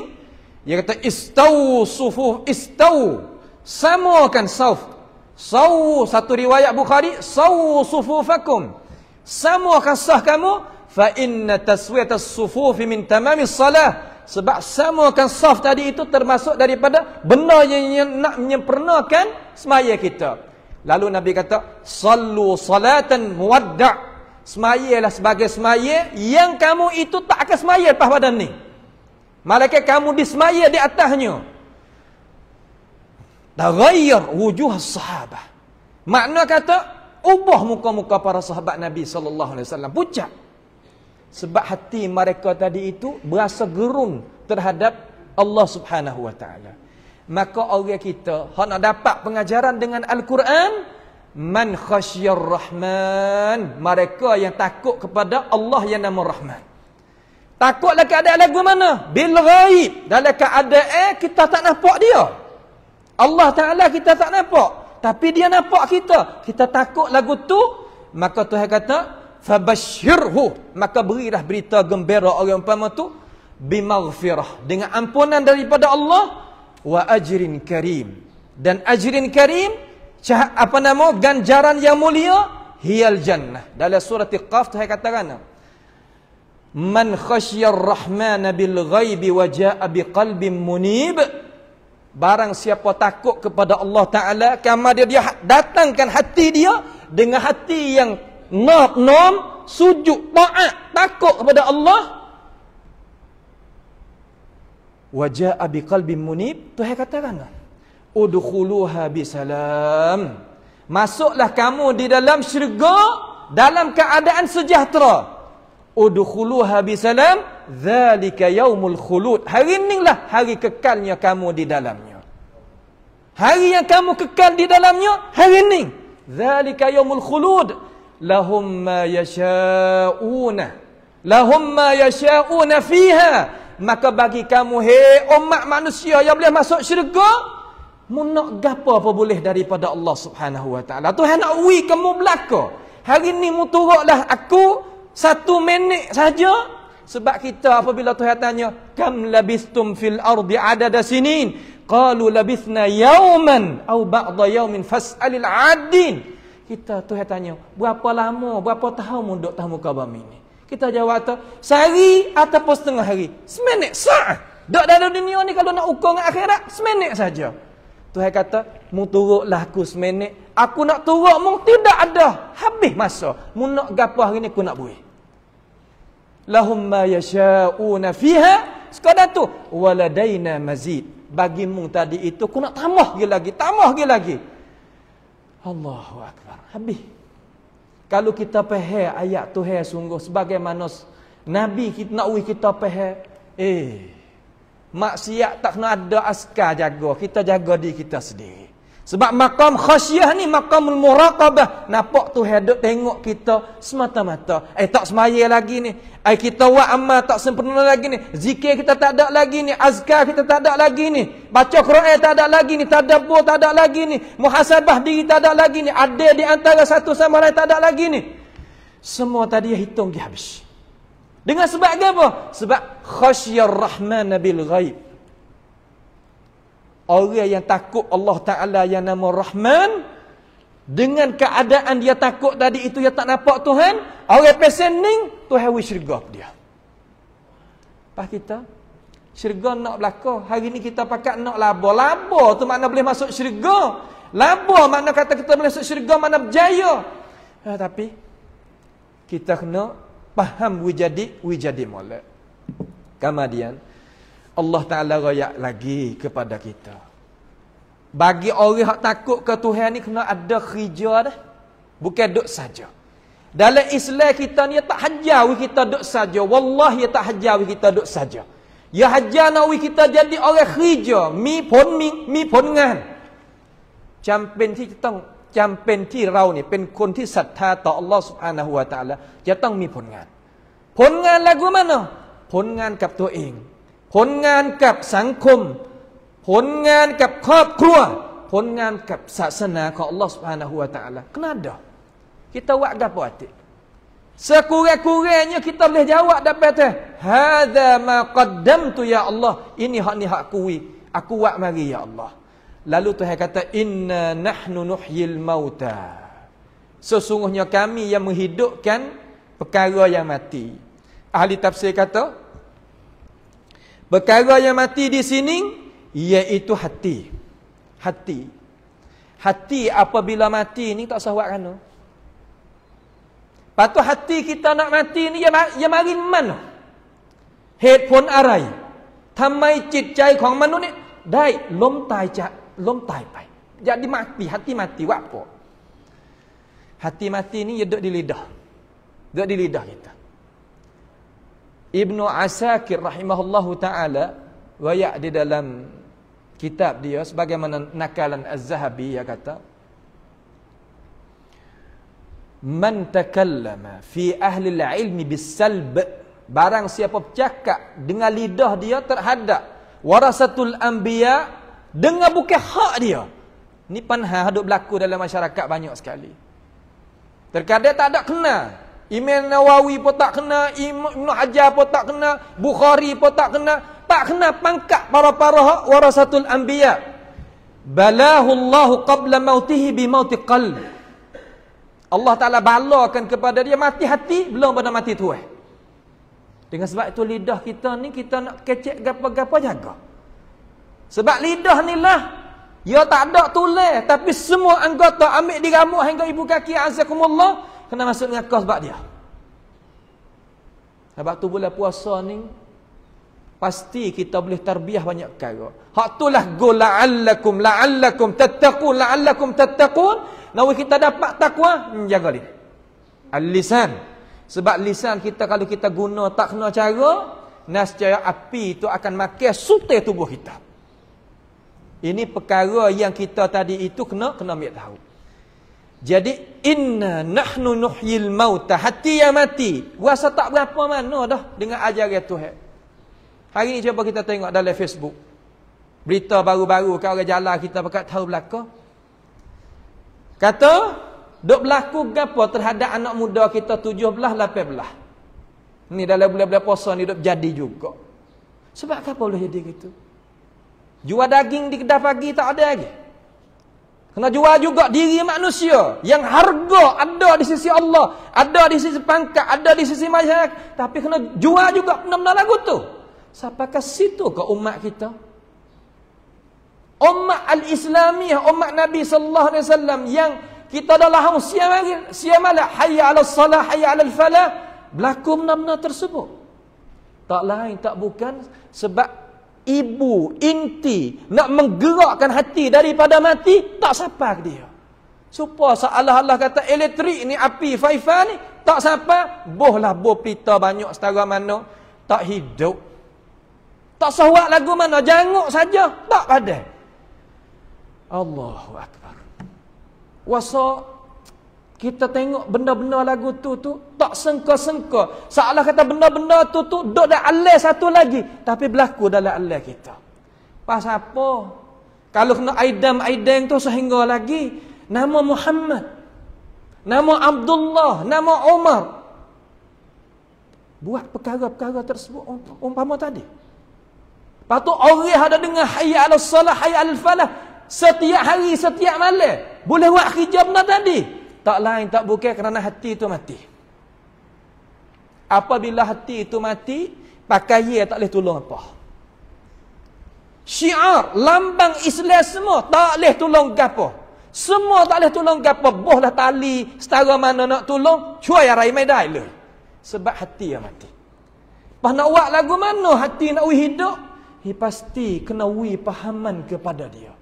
dia kata istau sufuf istau samakan sauf sau satu riwayat Bukhari sau sufufakum samakan sah kamu fa inna taswiyatas sufufi min tamamis salah sebab samakan saf tadi itu termasuk daripada benda yang nak menyempurnakan semaya kita. Lalu Nabi kata sallu salatan muwadda' semayalah sebagai semaya yang kamu itu tak akan semaya lepas badan ni. Malaikat kamu disemaya di atasnya. Taghayyar wujuh sahabah. Makna kata ubah muka-muka para sahabat Nabi sallallahu alaihi wasallam pucat. Sebab hati mereka tadi itu berasa gerun terhadap Allah Subhanahu wa taala. Maka orang kita hak nak dapat pengajaran dengan Al-Quran, man khasyar rahman, mereka yang takut kepada Allah yang nama Rahman. Takutlah keadaan lagu mana? Bil ghaib. Dalam keadaan kita tak nampak dia. Allah Ta'ala kita tak nampak. Tapi dia nampak kita. Kita takut lagu tu. Maka Tuhan kata, fabashshirhu. Maka berilah berita gembira orang umpama tu. Bimaghfirah. Dengan ampunan daripada Allah. Wa ajrin karim. Dan ajrin karim. Ganjaran yang mulia. Hiyal jannah. Dalam surat Qaf Tuhan katakan. Man khasyar rahmana bil ghaibi wa jaa biqalbin munib. Barang siapa takut kepada Allah Ta'ala, kama dia datangkan hati dia dengan hati yang nom sujud, taat, takut kepada Allah. Wa jaa biqalbin munib, Tuhan katakan, udkhuluha bisalam. Masuklah kamu di dalam syurga dalam keadaan sejahtera. Udkhuluha bisalam, dzalika yaumul khulud. Hari inilah hari kekalnya kamu di dalamnya. Hari yang kamu kekal di dalamnya, hari ini. Dzalika yaumul khulud. Lahum ma yasha'una. Lahum ma yasha'una fiha. Maka bagi kamu, hei umat manusia yang boleh masuk syurga, mu nak gapo apa boleh daripada Allah Subhanahu wa taala. Tuhan nak ui kamu belaka. Hari ni mu turutlah aku 1 minit saja. Sebab kita apabila Tuhan tanya, kam labistum fil ardi adada sinin, qalu labithna yawman aw ba'da yawmin fas'alil 'adin. Kita Tuhan tanya, berapa lama, berapa tahun mu duduk tamu muka bumi ni? Kita jawab tu, sehari ataupun setengah hari. Seminit, sa'ah. Duduk dalam dunia ni kalau nak ukur dengan akhirat, seminit saja. Tuhan kata, mu turutlah aku seminit. Aku nak turut mu tidak ada. Habis masa. Mu nak gapo hari ni aku nak buih. Lahum ma yasha'una fiha. Sekadar tu. Waladaina mazid. Bagi mu tadi itu, aku nak tambah lagi. Tambah lagi. Allahu Akbar. Habis. Kalau kita faham ayat Tuhan sungguh sebagaimana Nabi kita nak kita faham, maksiat tak kena ada askar jaga, kita jaga diri kita sendiri. Sebab maqam khasyah ni maqamul muraqabah, nampak Tuhan duk tengok kita semata-mata. Tak semaya lagi ni, kita buat amal tak sempurna lagi ni, zikir kita tak ada lagi ni, azkar kita tak ada lagi ni, baca Quran tak ada lagi ni, tadabbur tak ada lagi ni, muhasabah diri tak ada lagi ni, adil di antara satu sama lain tak ada lagi ni. Semua tadi hitung dia habis. Dengan sebab apa? Sebab khasyar rahman bil ghaib. Orang yang takut Allah Ta'ala yang nama Rahman, dengan keadaan dia takut tadi itu, dia tak nampak Tuhan, orang pesening, Tuhan wis syurga dia. Pas kita, syurga nak belaka. Hari ni kita pakat nak laba. Laba tu makna boleh masuk syurga. Laba makna kata kita boleh masuk syurga, makna berjaya. Tapi, kita kena faham wijadi molek. Kemudian, Allah Ta'ala rayak lagi kepada kita. Bagi orang yang takut ke Tuhan ni, kena ada khija dah. Bukan duduk saja. Dalam Islam kita ni, tak hajawi kita duduk saja. Wallahi tak hajawi kita duduk saja. Ya hajar nawi kita jadi orang khija. Mi pon ngan. Campenที่ต้องจำเป็นที่เราเนี่ยเป็นคนที่ศรัทธาต่อ Allah Subhanahu wa taala จะต้องมีผลงาน ผลงานlagu mana? ผลงานกับตัวเอง ผลงานกับสังคม ผลงานกับครอบครัว ผลงานกับศาสนาของ Allah Subhanahu wa taala. Kena ada. Kita buat gapo atik? Sekurang-kurangnya kita boleh jawab dapat tu. Hadza ma qaddamtu ya Allah. Ini hak ni hak aku buat mari ya Allah. Lalu Tuhan kata, inna nahnu nuhyil mauta. Sesungguhnya kami yang menghidupkan perkara yang mati. Ahli tafsir kata, perkara yang mati di sini iaitu hati. Hati. Hati apabila mati ni tak sah buat kan? Patut hati kita nak mati ni ya mari mana? เหตุผลอะไรทำไมจิตใจของมนุษย์นี่ได้ล้มตายไป jadi mati, hati mati buat apa? Hati mati ni duduk di lidah kita. Ibnu Asakir rahimahullahu ta'ala wayak di dalam kitab dia sebagaimana nakalan Az-Zahabi, dia kata, man takallama fi ahli al-ilmi bis-salb, barang siapa bercakap dengan lidah dia terhadap warasatul anbiya dengan bukan hak dia. Ni panha hadut berlaku dalam masyarakat banyak sekali. Terkadang tak ada kena. Imam Nawawi pun tak kena, Ibnu Hajar pun tak kena, Bukhari pun tak kena. Tak kena pangkat para warasatul anbiya. Balahu Allahu qabla mautihi bi mauti qalb. Allah Ta'ala balakan kepada dia mati hati belum pada mati tuah. Dengan sebab itu lidah kita ni kita nak kecek gapa-gapa jaga. Sebab lidah ni lah, ia tak ada tulis, tapi semua anggota ambil diramu hingga ibu kaki azakumullah, kena masuk dengan kau sebab dia. Sebab tu bulan puasa ni pasti kita boleh tarbiyah banyak perkara. Hak itulah gol la'allakum tattaqun. Nawi kita dapat takwa, jaga dia. Al-lisan. Sebab lisan kita kalau kita guna tak kena cara, nescaya api itu akan makan sutai tubuh kita. Ini perkara yang kita tadi itu kena ambil tahu. Jadi inna nahnu nuhyil mauta, hati yang mati. Rasa tak berapa mana dah dengan ajaran Tuhan. Hari ni cuba kita tengok dalam Facebook. Berita baru-baru kat orang jalan kita pakat tahu belaka. Kata duk berlaku gapo terhadap anak muda kita 17, 18. Ni dalam bulan-bulan puasa ni duk jadi juga. Sebab apa boleh jadi gitu? Jual daging di kedai pagi tak ada lagi. Kena jual juga diri manusia yang harga ada di sisi Allah, ada di sisi pangkat, ada di sisi masyarakat, tapi kena jual juga benda-benda lagu tu. Siapakah situ ke umat kita? Umat al-Islamiyah, umat Nabi sallallahu alaihi wasallam yang kita dah lahang siam malam hayya 'alas salah hayya 'alal falah, berlaku benda-benda tersebut. Tak lain tak bukan sebab ibu inti nak menggerakkan hati daripada mati, tak siapa dia. Supaya seolah-olah kata elektrik ni, api faifa ni tak siapa, bohlah boh pelita banyak setara mana tak hidup. Tak sawak lagu mana, janguk saja tak ada. Allahu akbar. Wasa kita tengok benda-benda lagu tu tak sengka-sengka. Seolah kata benda-benda tu duk dah alai satu lagi, tapi berlaku dalam alai kita. Pasal apa? Kalau kena aidam tu sehingga lagi nama Muhammad, nama Abdullah, nama Umar buat perkara-perkara tersebut umpama tadi. Lepas tu orang ada dengar hayya 'alas salah hayya 'alal falah setiap hari, setiap malam boleh buat kerja benda tadi. Tak lain tak bukan kerana hati itu mati. Apabila hati itu mati, pakai tak boleh tolong apa. Syiar, lambang Islam semua tak boleh tolong gapo. Semua tak boleh tolong gapo. Bohlah tali setara mana nak tolong, cuai rai mai dai le. Sebab hati yang mati. Pas nak buat lagu mana hati nak hidup, pasti kena pahaman kepada dia.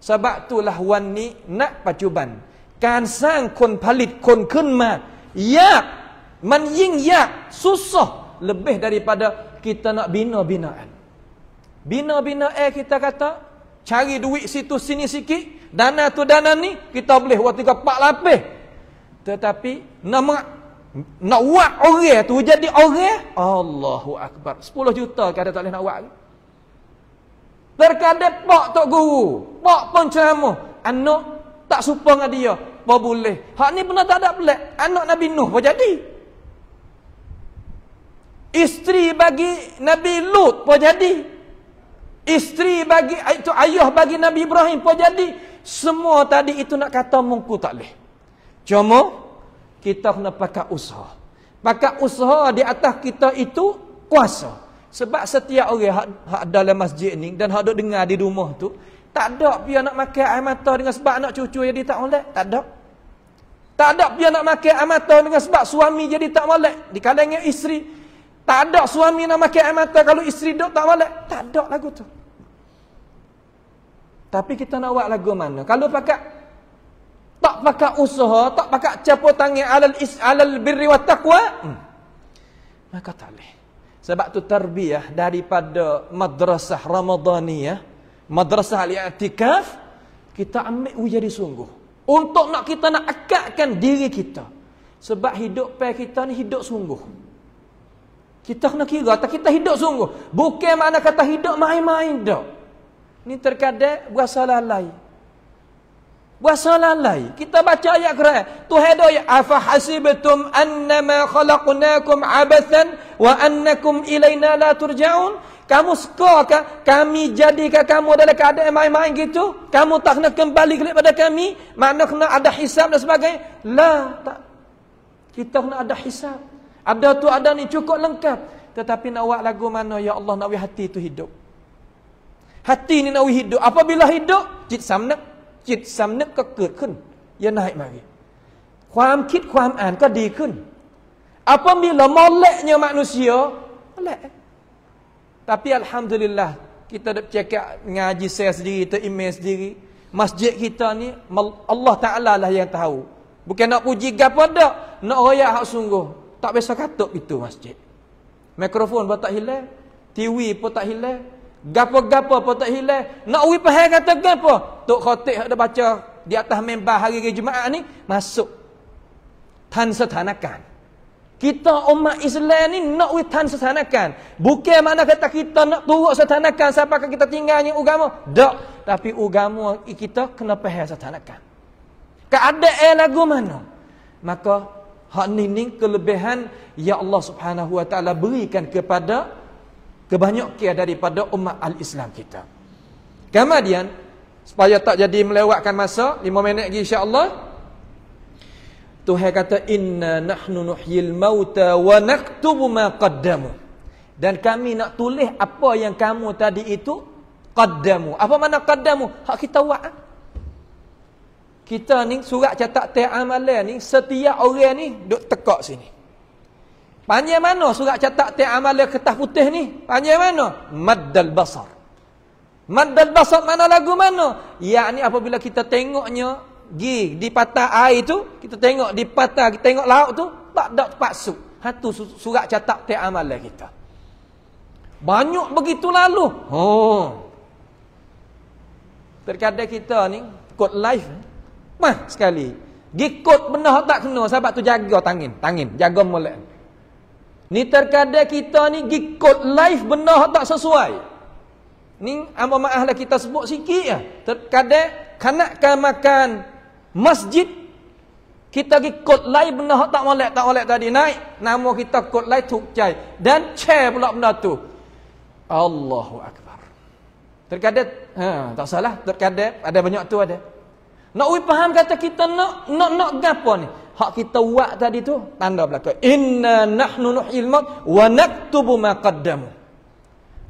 Sebab itulah wan ni nak pacuban. การสร้างคนผลิตคนขึ้นมายากมันยิ่งยาก susah lebih daripada kita nak bina-binaan. Bina-binaan kita kata cari duit situ sini sikit, dana tu dana ni kita boleh buat 3-4 lapis. Tetapi nak buat orang tu jadi orang, Allahu akbar, 10 juta kadang tak boleh nak buat. Terkadang pak tok guru, pak penceramah, anak tak suka dengan dia, apa boleh. Hak ni pernah tak ada pelik. Anak Nabi Nuh pun jadi. Isteri bagi Nabi Lut pun jadi. Isteri bagi itu ayah bagi Nabi Ibrahim pun jadi. Semua tadi itu nak kata mungku tak boleh. Cuma kita kena pakai usaha. Pakai usaha di atas kita itu kuasa. Sebab setiap orang hak dalam masjid ni dan hak duk dengar di rumah tu, tak ada dia nak makan air mata dengan sebab anak cucu jadi tak molek. Tak ada. Tak ada dia nak makan air mata dengan sebab suami jadi tak molek. Di kalangan isteri, tak ada suami nak makan air mata kalau isteri duk tak molek. Tak ada lagu tu. Tapi kita nak buat lagu mana? Kalau tak pakai usaha, tak pakai capur tangan alal birri wat taqwa, maka tak boleh. Sebab tu tarbiyah daripada madrasah Ramadaniyah, madrasah al-i'tikaf, kita ambil jadi sungguh. Untuk kita nak akadkan diri kita. Sebab hidup kita ni hidup sungguh. Kita kena kira, kita hidup sungguh. Bukan makna kata hidup main-main dak. Ni terkadang berasa lalai. Berasa lalai. Kita baca ayat Quran. Tuhan doa, afa hasibtum annama khalaqnakum abathan wa annakum ilaina la turja'un. Kamu sukakah kami jadikan kamu dalam keadaan main-main gitu? Kamu tak kena kembali kepada kami? Makna kena ada hisab dan sebagainya? La, tak. Kita kena ada hisab. Ada tu ada ni cukup lengkap. Tetapi nak buat lagu mana? Ya Allah, nak hati itu hidup. Hati ni nak hidup. Apabila hidup,จิตสำนึกก็เกิดขึ้น อย่าnaik mari. ความคิดความอ่านก็ดีขึ้น Apabila moleknya manusia, molek. Tapi alhamdulillah, kita dah cakap ngaji saya sendiri, kita email sendiri. Masjid kita ni Allah Taala lah yang tahu. Bukan nak puji gapo dak, nak royak hak sungguh. Tak biasa katuk itu masjid. Mikrofon pun tak hilang, TV pun tak hilang, gapo-gapo pun tak hilang. Nak wi pahal kata gapo? Tok khatib hak dah baca di atas mimbar hari Jumaat ni masuk tan setanakan. Kita umat Islam ni nak wi tan setanakan. Bukan makna kata kita nak turut setanakan sampai kita tinggalnya agama. Tak, tapi agama kita kena faham setanakan. Keadaan lagu mana? Maka hak ni kelebihan ya Allah Subhanahu wa taala berikan kepada kebanyakan daripada umat al-Islam kita. Kemudian supaya tak jadi melewatkan masa 5 minit lagi insya-Allah. Tuhan kata inna nahnu nuhyil mauta wa naktubu ma qaddamu. Dan kami nak tulis apa yang kamu tadi itu qaddamu. Apa makna qaddamu? Hak kita buat. Kita ni surat catat amalan ni setiap orang ni duk tekak sini. Panjang mana surat catat amalan kertas putih ni? Panjang mana? Maddal basar. Maddal basar mana lagu mana? Yakni apabila kita tengoknya di patah air tu, kita tengok di patah, kita tengok laut tu, tak ada paksu. Hatu surat catat amalan kita. Banyak begitu lalu. Terkadang kita ni kod live mah sekali. Gikot benda tak kena sebab tu jaga tangin, jaga molek. Ni terkadang kita ni gikot live benda tak sesuai. Ni apa maaflah kita sebut sikit ya. Terkadang kanakkan makan masjid kita gikot live benda tak molek tadi naik nama kita kod live tuk cai dan share pula benda tu. Allahu akbar. Terkadang tak salah, terkadang ada banyak tu ada. Nak faham kata kita nak gapo ni? Hak kita buat tadi tu tanda belakang. Inna nahnu nuhyil maut wa naktubu ma qaddamu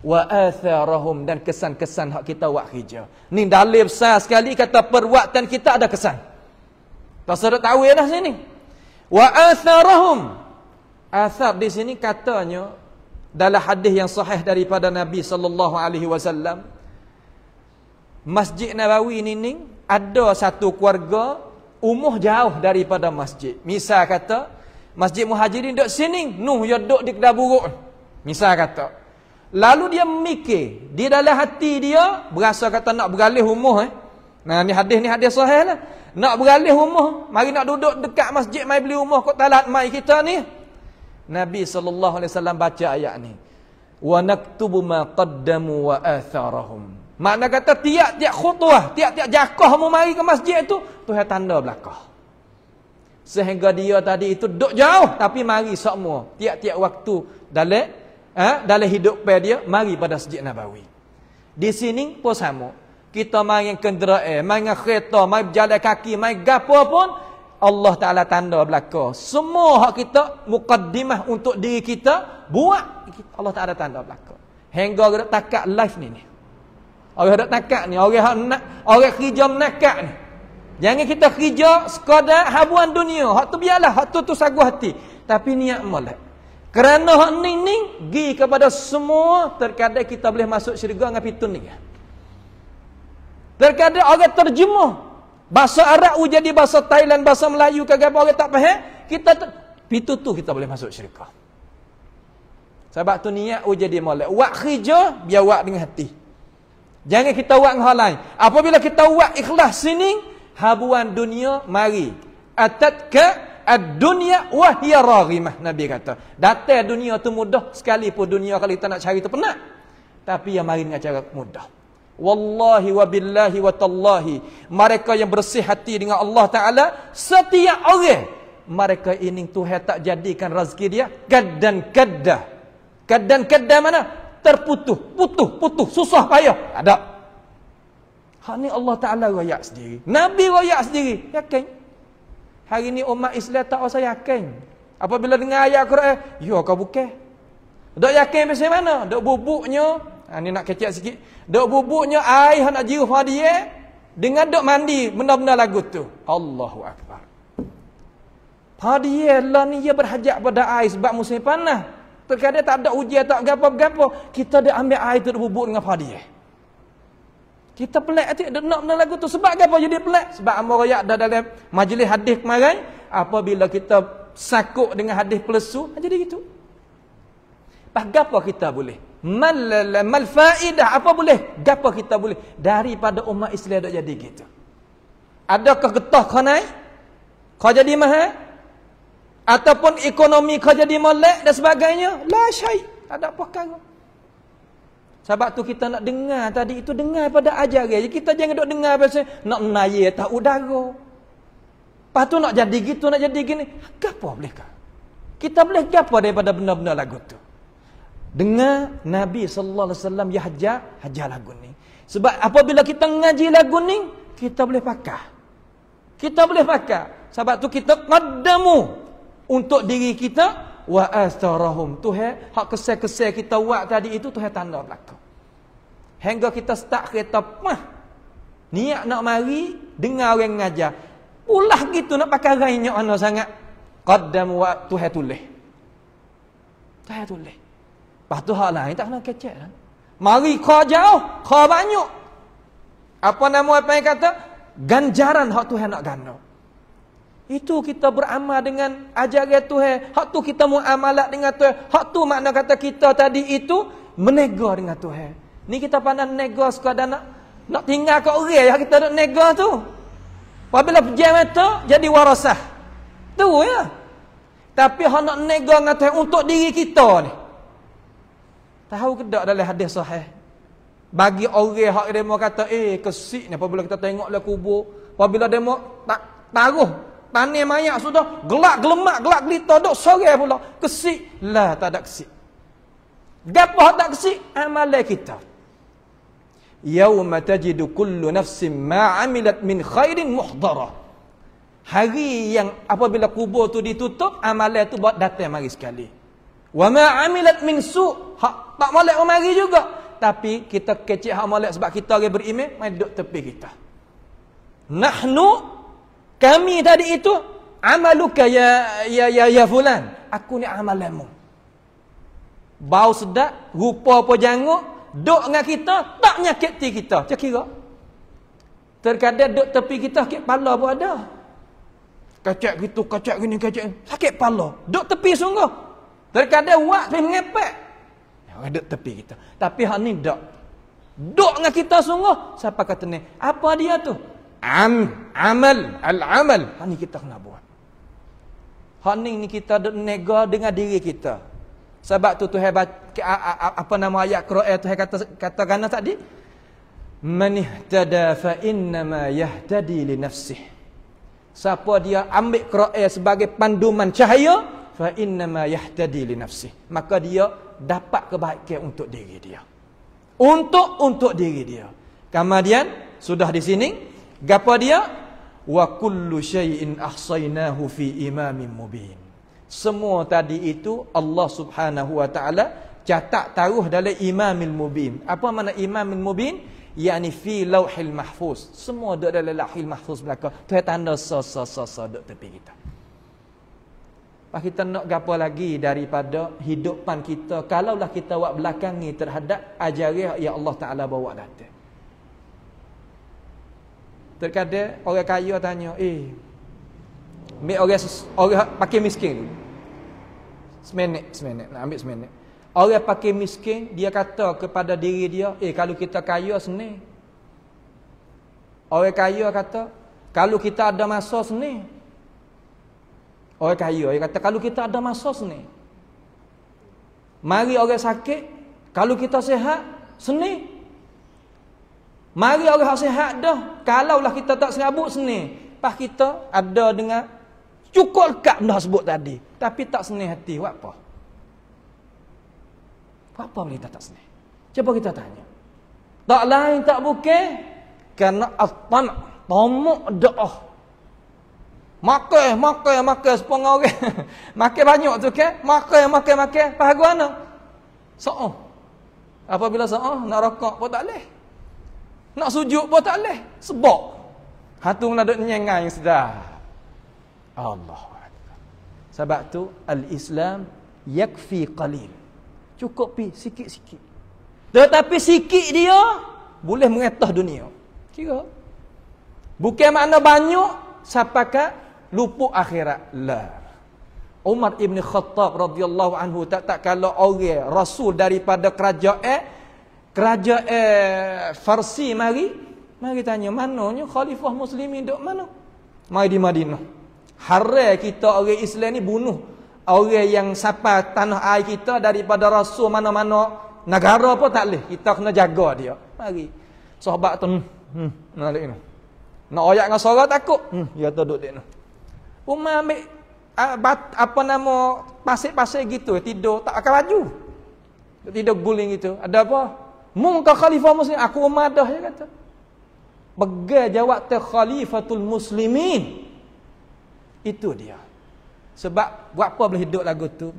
wa atharahum, dan kesan-kesan hak kita buat kerja. Ni dalil besar sekali kata perbuatan kita ada kesan. Tak sedar tahu dah sini. Wa atharahum. Athar di sini katanya dalam hadis yang sahih daripada Nabi sallallahu alaihi wasallam, Masjid Nabawi ni ada satu keluarga umuh jauh daripada masjid. Misal kata Masjid Muhajirin duduk sini, Nuh dia duduk di kedai buruk. Misal kata. Lalu dia mikir, di dalam hati dia berasa kata nak beralih umuh Nah ni hadis sahih lah. Nak beralih umuh, mari nak duduk dekat masjid, mai beli umuh kok talat mai kita ni. Nabi sallallahu alaihi wasallam baca ayat ni. Wa naktubu ma qaddamu wa atharahum. Makna kata tiap-tiap khutbah, tiap-tiap jakah mu mari ke masjid tu, Tuhan tanda belakang. Sehingga dia tadi itu duduk jauh, tapi mari semua. Tiap-tiap waktu dalam hidup dia, mari pada Masjid Nabawi. Di sini pun sama. Kita main kenderaan, main kereta, main berjalan kaki, main gapo pun, Allah Ta'ala tanda belakang. Semua hak kita, muqaddimah untuk diri kita, buat, Allah Ta'ala tanda belakang. Hingga takat live ni. Orang dak takak ni, orang kerja menakak ni. Jangan kita kerja sekadar habuan dunia. Hak tu biarlah, hak tu sagu hati. Tapi niat molek. Kerana hak ni gi kepada semua, terkadang kita boleh masuk syurga dengan pintu ni. Terkadang orang terjemah bahasa Arab jadi bahasa Thailand, bahasa Melayu ke apa orang tak faham, pintu tu kita boleh masuk syurga. Sebab tu niat jadi molek. Buat kerja biar buat dengan hati. Jangan kita buat dengan hal lain. Apabila kita buat ikhlas sini, habuan dunia mari. Atatka ad-dunya wa hiya raghimah, Nabi kata. Datang dunia tu mudah, sekalipun dunia kalau kita nak cari tu penat. Tapi yang mari dengan cara mudah. Wallahi wa billahi wa tallahi, mereka yang bersih hati dengan Allah Ta'ala, setiap orang, mereka ini Tuhan tak jadikan rezeki dia kaddan kaddah. Kaddan kaddah mana? Putuh, susah payah. Ada. Hak ni Allah Ta'ala royak sendiri. Nabi royak sendiri. Yakin? Hari ni umat Islam tak rasa yakin. Apabila dengar ayat Quran, ya kau bukan. Dok yakin macam mana? Dok bubuknya, ni nak kecek sikit. Dok bubuknya air nak jiruh dia dengan dok mandi benda-benda lagu tu. Allahu Akbar. Padahal lah ni dia berhajat pada air sebab musim panas. Terkadang tak ada hujan, tak gapo-gapo, kita dah ambil air tu bubuk dengan padahal. Kita pelik hati nak benar lagu tu. Sebab apa jadi pelik? Sebab Amar Royak dah dalam majlis hadis kemarin, apabila kita sakuk dengan hadis pelesu, jadi gitu. Pas gapo kita boleh? Mal faidah apa boleh? Gapo kita boleh? Daripada umat Islam dak jadi gitu. Adakah getah kau naik? Kau jadi mahal? Ataupun ekonomi kau jadi molek dan sebagainya? La syai. Tak ada apa perkara. Sebab tu kita nak dengar tadi itu, dengar pada ajaran. Kita jangan duk dengar pasal nak menaya tak udara. Lepas tu nak jadi gitu, nak jadi gini. Apa bolehkah? Kita boleh apa daripada benda-benda lagu tu? Dengar Nabi sallallahu alaihi wasallam ya hajar lagu ni. Sebab apabila kita ngaji lagu ni, kita boleh pakai. Kita boleh pakai. Sebab tu kita qaddamu untuk diri kita. Wa astarahum, Tuhan hak kesal-kesal kita buat tadi itu Tuhan tanda belaka. Hingga kita start kereta niat nak mari dengar orang ngajar. Ulah gitu nak pakai rainya ana sangat. Qaddam wa Tuhan tulis. Tuhan tulis. Lepas tu hak lain tak kena kecek kan. Mari kau jauh, kau banyak. Apa nama apa yang kata? Ganjaran hak Tuhan nak gano. Itu kita beramal dengan ajaran Tuhan. Hak tu kita muamalat dengan Tuhan. Hak tu makna kata kita tadi itu menega dengan Tuhan. Ni kita pandang nega sekadar nak tinggal kat orang yang kita nak nega tu. Apabila pejam itu jadi warasah. Tu ya. Tapi hak nak nega dengan Tuhan untuk diri kita ni. Tahu ke tak dalam hadis sahih? Bagi orang hak demo kata kesik ni apabila kita tengoklah kubur, apabila demo tak taruh tanah mayat sudah gelak gelemak, gelak gelita, dok sore pula. Kesik lah, tak ada kesik. Gapo tak kesik? Amalan kita. Yauma tajidu kullu nafsin ma amilat min khairin muhdara. Hari yang apabila kubur tu ditutup, amalan tu buat datang mari sekali. Wa ma amilat min su, hak tak molek mari juga. Tapi kita kecek hak molek sebab kita orang beriman, mai duduk tepi kita. Nahnu, kami tadi itu, amaluka ya fulan. Aku ni amalanmu. Bau sedap, rupa apa janguk, duk dengan kita, tak nyakiti kita. Cak kira. Terkadang duk tepi kita, sakit kepala pun ada. Kacak gitu, kacak gini, kacak gini. Sakit kepala. Duk tepi sungguh. Terkadang wak pergi mengepek. Duk tepi kita. Tapi hak ni duk. Duk dengan kita sungguh. Siapa kata ni? Apa dia tu? Amal, al-amal. Hak ni kita kena buat. Hak ni kita nega dengan diri kita. Sebab tu Tuhan apa nama ayat Quran Tuhan katakan tadi? Man ihtada fa innama yahtadi li nafsihi. Siapa dia ambil Quran sebagai panduman cahaya, fa innama yahtadi li nafsihi. Maka dia dapat kebaikan untuk diri dia. Untuk diri dia. Kemudian sudah di sini gapo dia? Wa kullu syai'in ahsaynahu fi imamin mubin. Semua tadi itu Allah Subhanahu wa taala catat taruh dalam imamil mubin. Apa makna imamil mubin? Yani fi lauhil mahfuz. Semua ada dalam lauhil mahfuz belaka. Tuhan tanda duk tepi kita. Pak kita nak gapo lagi daripada hidupan kita kalaulah kita buat belakangi terhadap ajaran yang Allah Taala bawa datang. Terkadang orang kaya tanya, orang pakai miskin. Seminit, nak ambil seminit. Orang pakai miskin, dia kata kepada diri dia, kalau kita kaya seni. Orang kaya kata, kalau kita ada masa seni. Orang kaya, dia kata, kalau kita ada masa seni. Mari orang sakit, kalau kita sihat, seni. Mari orang sihat dah. Kalaulah kita tak serabut seni. Pas kita ada dengan cukup lekat benda sebut tadi. Tapi tak seni hati. Buat apa? Buat apa boleh tak seni? Cuba kita tanya. Tak lain tak bukan. Kerana at-tan' tamuk doa. Makan sepengah orang. Makan banyak tu kan? Makan. Pas guna. So'ah. Apabila so'ah, nak rokok pun tak boleh. Nak sujud pun tak boleh. Sebab hatu nak duk nyengai sedar. Allah. Sebab tu al-Islam yakfi qalil. Cukup pi sikit-sikit. Tetapi sikit dia boleh mengetah dunia. Kira. Bukan makna banyak sampai ke luput akhirat. La. Umar ibn Khattab radhiyallahu anhu tak kalau orang rasul daripada kerajaan Farsi mari tanya mananya khalifah muslimin duk mana? Mai di Madinah. Haram kita orang Islam ni bunuh orang yang sampai tanah air kita daripada rasul mana-mana negara pun tak boleh. Kita kena jaga dia. Mari. Sahabat tu nalik ni. Nak oyak dengan suara takut. Ya tu duduk dia. Umar ambil apa nama pasir-pasir gitu tidur tak akan baju. Tidur guling gitu. Ada apa? Mungkah khalifah muslim aku Umar dah dia kata. Pegang jawab te khalifatul muslimin. Itu dia. Sebab buat apa boleh hidup lagu tu?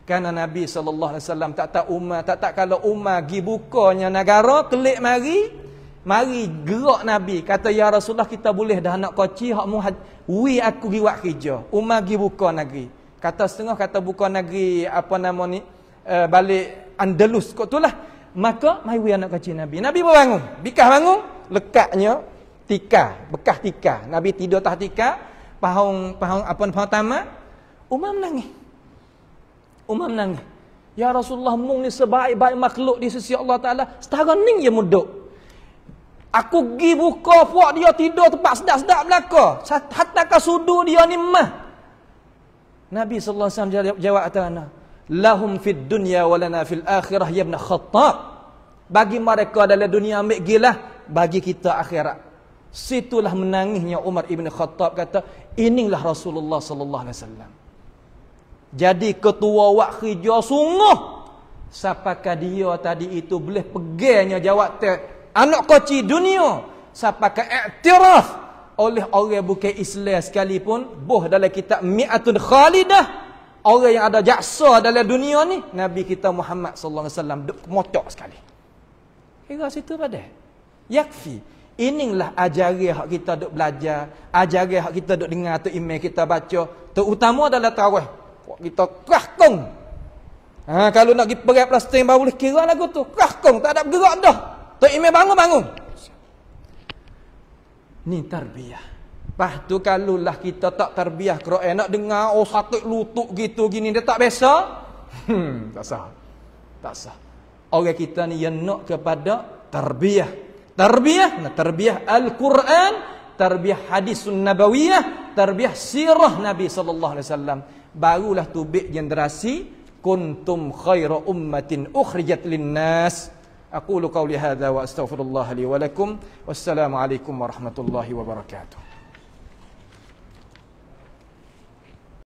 Kerana Nabi sallallahu alaihi wasallam tak Umar tak kalau Umar gi bukanya negara kelik mari gerak Nabi kata ya Rasulullah kita boleh dah nak koci hak mu wi aku gi buat kerja. Umar gi buka negeri. Kata setengah kata buka negeri apa nama ni balik Andalus kok tulah. Maka mai wi anak koci Nabi. Nabi bangun. Bikah bangun lekatnya tikar, bekas tikar. Nabi tidur atas tikar, pahung tamat. Umar menangis. Ya Rasulullah mung ni sebaik-baik makhluk di sisi Allah Taala. Setara ning je muduk. Aku gi buka puak dia tidur tempat sedap-sedap belaka. Hatta ka sudu dia ni mah. Nabi sallallahu alaihi wasallam jawab atana, lahum fid dunya wa lana fil akhirah ya ibn Khattab. Bagi mereka dalam dunia ambil gilah, bagi kita akhirat. Situlah menangisnya Umar ibn Khattab kata, inilah Rasulullah sallallahu alaihi wasallam. Jadi ketua wak kerja sungguh. Siapakah dia tadi itu boleh pegangnya jawab anak koci dunia sampai ke iktiraf oleh orang bukan Islam sekalipun boh dalam kitab Mi'atun Khalidah orang yang ada jaksa dalam dunia ni Nabi kita Muhammad sallallahu alaihi wasallam duk motok sekali. Kira situ pada yakfi. Inilah ajaran hak kita duk belajar, ajaran hak kita duk dengar tu email kita baca, terutama adalah tarawih. Kita kahkong. Kalau nak pergi perai plastik baru boleh kira lagu tu. Kahkong tak ada bergerak dah. Tok Imam bangun. Ni tarbiyah. Lepas tu kalaulah kita tak tarbiyah Quran nak dengar sakit lutut gitu gini dia tak biasa. Tak sah. Orang kita ni yang nak kepada tarbiyah. Tarbiyah Al-Quran, tarbiyah hadisun nabawiyah, tarbiyah sirah Nabi sallallahu alaihi wasallam. Barulah tubik generasi kuntum khaira ummatin ukhrijat linnas. Aqulu qawli hadza wa astaghfirullah li wa lakum. Wassalamu alaikum warahmatullahi wabarakatuh.